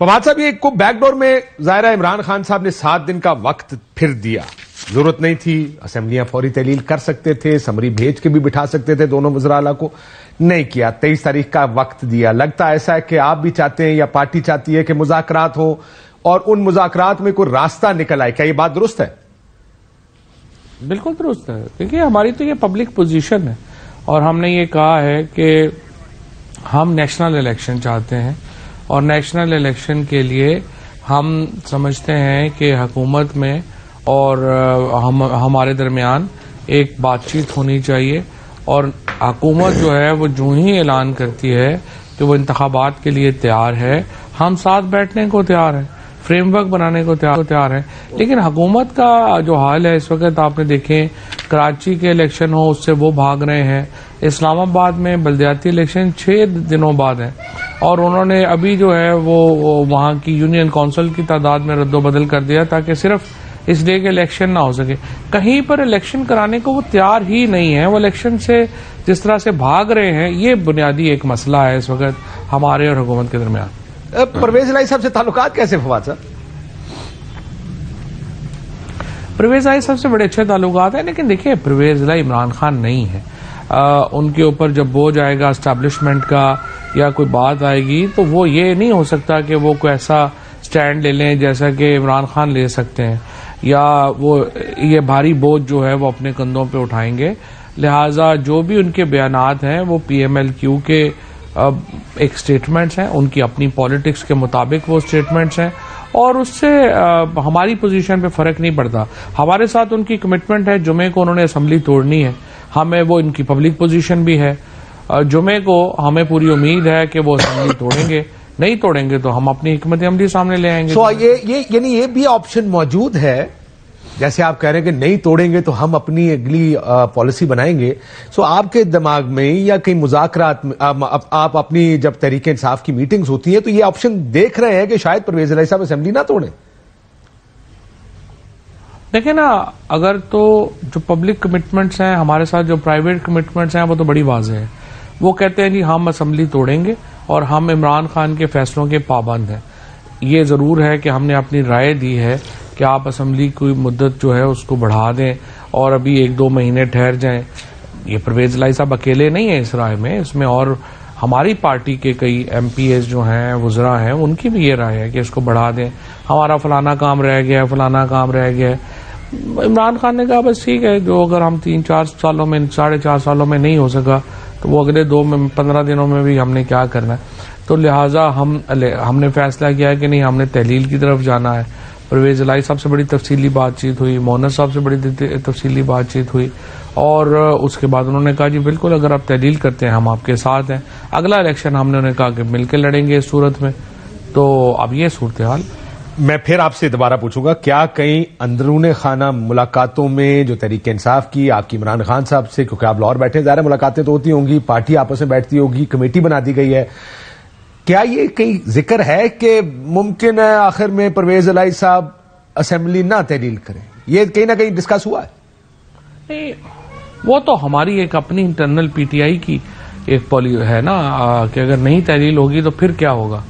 फवाद साहब, ये को बैकडोर में ज़ाहिर इमरान खान साहब ने 7 दिन का वक्त फिर दिया। जरूरत नहीं थी, असेंबलियां फौरी तहलील कर सकते थे, समरी भेज के भी बिठा सकते थे दोनों वज़रा को, नहीं किया। 23 तारीख का वक्त दिया। लगता ऐसा है कि आप भी चाहते हैं या पार्टी चाहती है कि मुज़ाकरात हो और उन मुज़ाकरात में कोई रास्ता निकल आए। क्या ये बात दुरुस्त है? बिल्कुल दुरुस्त है। देखिए, हमारी तो ये पब्लिक पोजीशन है और हमने ये कहा है कि हम नेशनल इलेक्शन चाहते हैं और नेशनल इलेक्शन के लिए हम समझते हैं कि हुकूमत में और हमारे दरमियान एक बातचीत होनी चाहिए और हुकूमत जो है वो जो ही ऐलान करती है कि वो इंतखाबात के लिए तैयार है, हम साथ बैठने को तैयार हैं, फ्रेमवर्क बनाने को तैयार है। लेकिन हुकूमत का जो हाल है इस वक्त, आपने देखें कराची के इलेक्शन हो उससे वो भाग रहे हैं, इस्लामाबाद में बल्दियाती इलेक्शन 6 दिनों बाद है और उन्होंने अभी जो है वो वहां की यूनियन काउंसिल की तादाद में रद्दोबदल कर दिया ताकि सिर्फ इस डे के इलेक्शन ना हो सके। कहीं पर इलेक्शन कराने को वो तैयार ही नहीं है, वो इलेक्शन से जिस तरह से भाग रहे हैं, ये बुनियादी एक मसला है इस वक्त हमारे और हुकूमत के दरमियान। परवेज इलाही साहब से ताल्लुकात कैसे फवाद साहब? परवेज इलाही साहब से बड़े अच्छे ताल्लुकात हैं, लेकिन देखिए परवेज इलाही इमरान खान नहीं है। उनके ऊपर जब बोझ आएगा एस्टैब्लिशमेंट का या कोई बात आएगी तो वो ये नहीं हो सकता कि वो कोई ऐसा स्टैंड ले लें जैसा कि इमरान खान ले सकते हैं, या वो ये भारी बोझ जो है वो अपने कंधों पे उठाएंगे। लिहाजा जो भी उनके बयानात हैं वो PMLQ के एक स्टेटमेंट्स हैं, उनकी अपनी पॉलिटिक्स के मुताबिक वो स्टेटमेंट्स हैं और उससे हमारी पोजीशन पे फर्क नहीं पड़ता। हमारे साथ उनकी कमिटमेंट है, जुमे को उन्होंने असेंबली तोड़नी है, हमें वो इनकी पब्लिक पोजीशन भी है। जुमे को हमें पूरी उम्मीद है कि वो असेंबली तोड़ेंगे, नहीं तोड़ेंगे तो हम अपनी हिकमत अमली सामने ले आएंगे। तो यानी ये भी ऑप्शन मौजूद है, जैसे आप कह रहे हैं कि नहीं तोड़ेंगे तो हम अपनी अगली पॉलिसी बनाएंगे। सो आपके दिमाग में या कहीं मुज़ाकरात में आप अपनी जब तहरीक इंसाफ की मीटिंग्स होती हैं तो ये ऑप्शन देख रहे हैं कि शायद परवेज इलाही साहब असेंबली ना तोड़ें? देखिए ना, अगर तो जो पब्लिक कमिटमेंट्स हैं हमारे साथ, जो प्राइवेट कमिटमेंट्स हैं, वो तो बड़ी वाज़ेह है। वो कहते हैं कि हम असेंबली तोड़ेंगे और हम इमरान खान के फैसलों के पाबंद हैं। ये जरूर है कि हमने अपनी राय दी है कि आप असेंबली की मुद्दत जो है उसको बढ़ा दें और अभी 1-2 महीने ठहर जाएं। ये परवेज इलाही साहब अकेले नहीं है इस राय में, इसमें और हमारी पार्टी के कई MPs जो हैं, वुज़रा हैं, उनकी भी ये राय है कि इसको बढ़ा दें, हमारा फलाना काम रह गया है, फलाना काम रह गया है। इमरान खान ने कहा बस ठीक है, जो अगर हम 3-4 सालों में, 4.5 सालों में नहीं हो सका तो वो अगले 15 दिनों में भी हमने क्या करना है। तो लिहाजा हमने फैसला किया है कि नहीं, हमने तहलील की तरफ जाना है। परवेज इलाही साहब से बड़ी तफसीली बातचीत हुई, मोहन्नस साहब से बड़ी तफसीली बातचीत हुई और उसके बाद उन्होंने कहा जी बिल्कुल, अगर आप तहलील करते हैं हम आपके साथ हैं, अगला इलेक्शन हमने उन्हें कहा कि मिलकर लड़ेंगे इस सूरत में। तो अब ये सूरत हाल। मैं फिर आपसे दोबारा पूछूंगा, क्या कहीं अंदरूने खाना मुलाकातों में जो तहरीक इंसाफ की आपकी इमरान खान साहब से, क्योंकि आप लाहौर बैठे, ज़ाहिर मुलाकातें तो होती होंगी, पार्टी आपस में बैठती होगी, कमेटी बना दी गई है, क्या ये कहीं जिक्र है कि मुमकिन है आखिर में परवेज इलाही साहब असेंबली ना तहलील करें? ये कहीं ना कहीं डिस्कस हुआ है? नहीं, वो तो हमारी एक अपनी इंटरनल PTI की एक पॉलिसी है ना कि अगर नहीं तहलील होगी तो फिर क्या होगा।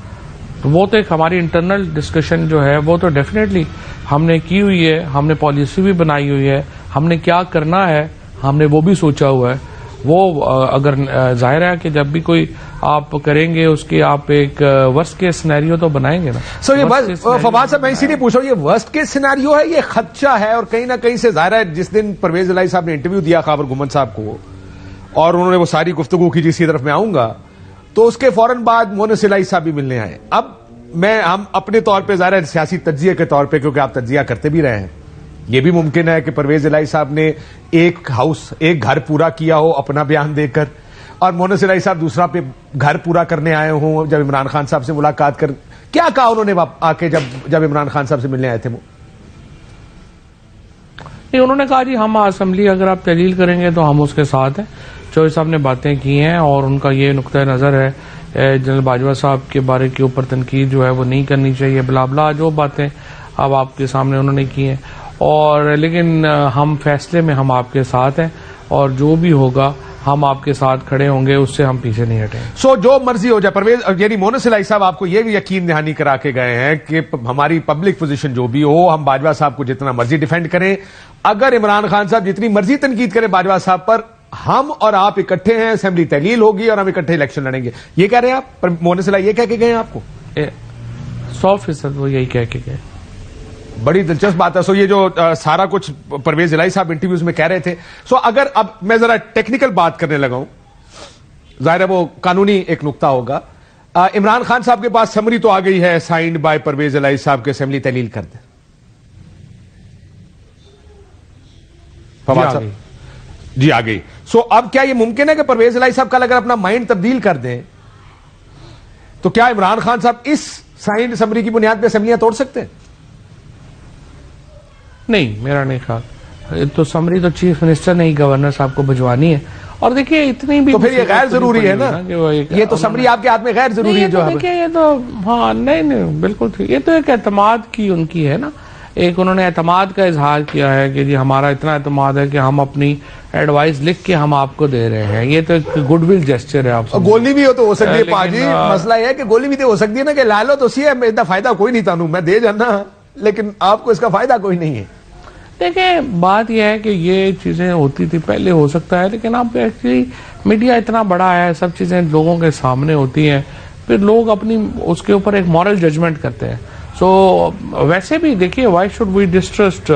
तो वो तो एक हमारी इंटरनल डिस्कशन जो है वो तो डेफिनेटली हमने की हुई है, हमने पॉलिसी भी बनाई हुई है, हमने क्या करना है हमने वो भी सोचा हुआ है। वो अगर जाहिर है कि जब भी कोई आप करेंगे उसकी आप एक वर्स्ट केस सिनेरियो तो बनाएंगे ना। सो ये फवाद साहब, मैं इसीलिए पूछ रहा हूँ, ये वर्स्ट केस सिनेरियो है, ये खदशा है और कहीं ना कहीं से जाहिर है जिस दिन परवेज इलाही साहब ने इंटरव्यू दिया खबर गुमन साहब को और उन्होंने वो सारी गुफ्तगू की जिसकी तरफ मैं आऊंगा, तो उसके फौरन बाद मोहन्नस इलाही साहब भी मिलने आए। अब हम अपने तौर पर जाहिर है सियासी तज्जिया के तौर पर, क्योंकि आप तज्जिया करते भी रहे हैं, यह भी मुमकिन है कि परवेज इलाही साहब ने एक घर पूरा किया हो अपना बयान देकर और मोहन्नस इलाही साहब दूसरा पे घर पूरा करने आए हों। जब इमरान खान साहब से मुलाकात कर, क्या कहा उन्होंने आके जब इमरान खान साहब से मिलने आए थे? वो नहीं, उन्होंने कहा जी हम असेंबली अगर आप तहलील करेंगे तो हम उसके साथ हैं। चौधरी साहब ने बातें की हैं और उनका ये नुक्ता नजर है जनरल बाजवा साहब के बारे के ऊपर तनकीद जो है वो नहीं करनी चाहिए, बला बला जो बातें अब आपके सामने उन्होंने की हैं। और लेकिन हम फैसले में हम आपके साथ हैं और जो भी होगा हम आपके साथ खड़े होंगे, उससे हम पीछे नहीं हटेंगे। सो जो मर्जी हो जाए, परवेज यानी मोहम्मद इलाही साहब आपको यह भी यकीन दहानी करा के गए हैं कि हमारी पब्लिक पोजीशन जो भी हो, हम बाजवा साहब को जितना मर्जी डिफेंड करें, अगर इमरान खान साहब जितनी मर्जी तनकीद करें बाजवा साहब पर, हम और आप इकट्ठे हैं, असेंबली तहलील होगी और हम इकट्ठे इलेक्शन लड़ेंगे। ये कह रहे हैं आप? मोहम्मद इलाही ये कह के गए हैं आपको? 100% वो यही कह के गए। बड़ी दिलचस्प बात है। सो ये जो सारा कुछ परवेज इलाही साहब इंटरव्यूज में कह रहे थे, सो अगर अब मैं जरा टेक्निकल बात करने लगा हूं, जाहिर है वो कानूनी एक नुक्ता होगा। इमरान खान साहब के पास समरी तो आ गई है, साइंड बाय परवेज इलाही साहब के, असेंबली तहलील कर दे। फवाद साहब जी आ गई। सो अब क्या यह मुमकिन है कि परवेज इलाही साहब कल अगर अपना माइंड तब्दील कर दें तो क्या इमरान खान साहब इस साइंड समरी की बुनियाद पर असेंबलियां तोड़ सकते हैं? नहीं, मेरा नहीं ख्याल। तो समरी तो चीफ मिनिस्टर ने ही गवर्नर साहब को भिजवानी है। और देखिए इतनी भी तो फिर ये गैर जरूरी है ना, ये तो समरी आपके हाथ में गैर जरूरी है जो है। देखिए ये तो हाँ नहीं बिल्कुल ठीक। ये तो एक एतमाद की उनकी है ना, एक उन्होंने एतमाद का इजहार किया है कि जी हमारा इतना एतमाद है कि हम अपनी एडवाइस लिख के हम आपको दे रहे हैं। ये तो एक गुडविल जेस्चर है। आप गोली भी हो तो हो सकती है पाजी, मसला यह है कि गोली भी तो हो सकती है ना कि ला लो तो सी है, इतना फायदा कोई नहीं तानू, मैं दे जाना, लेकिन आपको इसका फायदा कोई नहीं है। देखिए बात यह है कि ये चीजें होती थी पहले, हो सकता है, लेकिन अब एक्चुअली मीडिया इतना बड़ा है, सब चीजें लोगों के सामने होती हैं, फिर लोग अपनी उसके ऊपर एक मॉरल जजमेंट करते हैं। सो वैसे भी देखिए, why should we distrust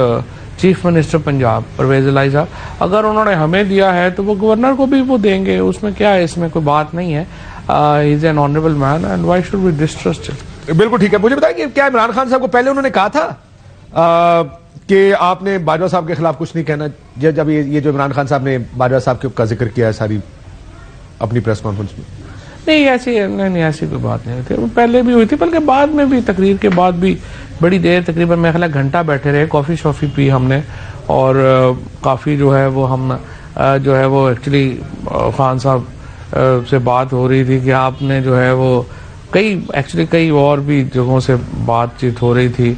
chief minister Punjab Parvez Elahi साहब? अगर उन्होंने हमें दिया है तो वो गवर्नर को भी वो देंगे, उसमें क्या है, इसमें कोई बात नहीं है। He is an honourable man and why should we distrust him? बिल्कुल ठीक है। मुझे बताइए कि क्या इमरान खान साहब को पहले उन्होंने कहा था कि आपने बाजवा साहब के खिलाफ कुछ नहीं कहना? जब ये जो इमरान खान साहब ने बाजवा साहब के का जिक्र किया है सारी अपनी प्रेस कॉन्फ्रेंस में? नहीं ऐसी कोई बात नहीं थी। वो पहले भी हुई थी, बल्कि बाद में भी, तकरीर के बाद भी बड़ी देर, तकरीबन मेरे ख्याल घंटा बैठे रहे, कॉफी शॉफी पी हमने, और काफी जो है वो हम जो है वो एक्चुअली खान साहब से बात हो रही थी कि आपने जो है वो कई और भी जगहों से बातचीत हो रही थी।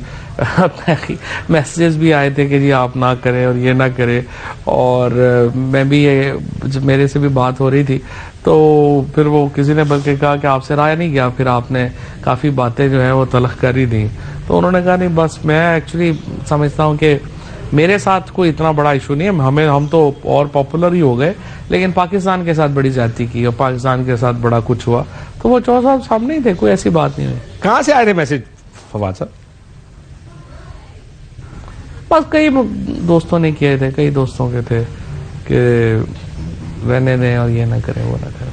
मैसेजेस भी आए थे कि जी आप ना करें और ये ना करें, और मैं भी ये मेरे से भी बात हो रही थी। तो फिर वो किसी ने बल्कि कहा कि आपसे राय नहीं गया, फिर आपने काफ़ी बातें जो है वो तलख कर ही दी। तो उन्होंने कहा नहीं, बस मैं एक्चुअली समझता हूँ कि मेरे साथ कोई इतना बड़ा इशू नहीं है, हम तो और पॉपुलर ही हो गए, लेकिन पाकिस्तान के साथ बड़ी ज्यादती की और पाकिस्तान के साथ बड़ा कुछ हुआ, तो वो चौधरी साहब सामने ही थे, कोई ऐसी बात नहीं हुई। कहाँ से आए थे मैसेज फवाद साहब? बस कई दोस्तों ने किए थे, कई दोस्तों के थे कि रहने दें और ये ना करें वो ना करें।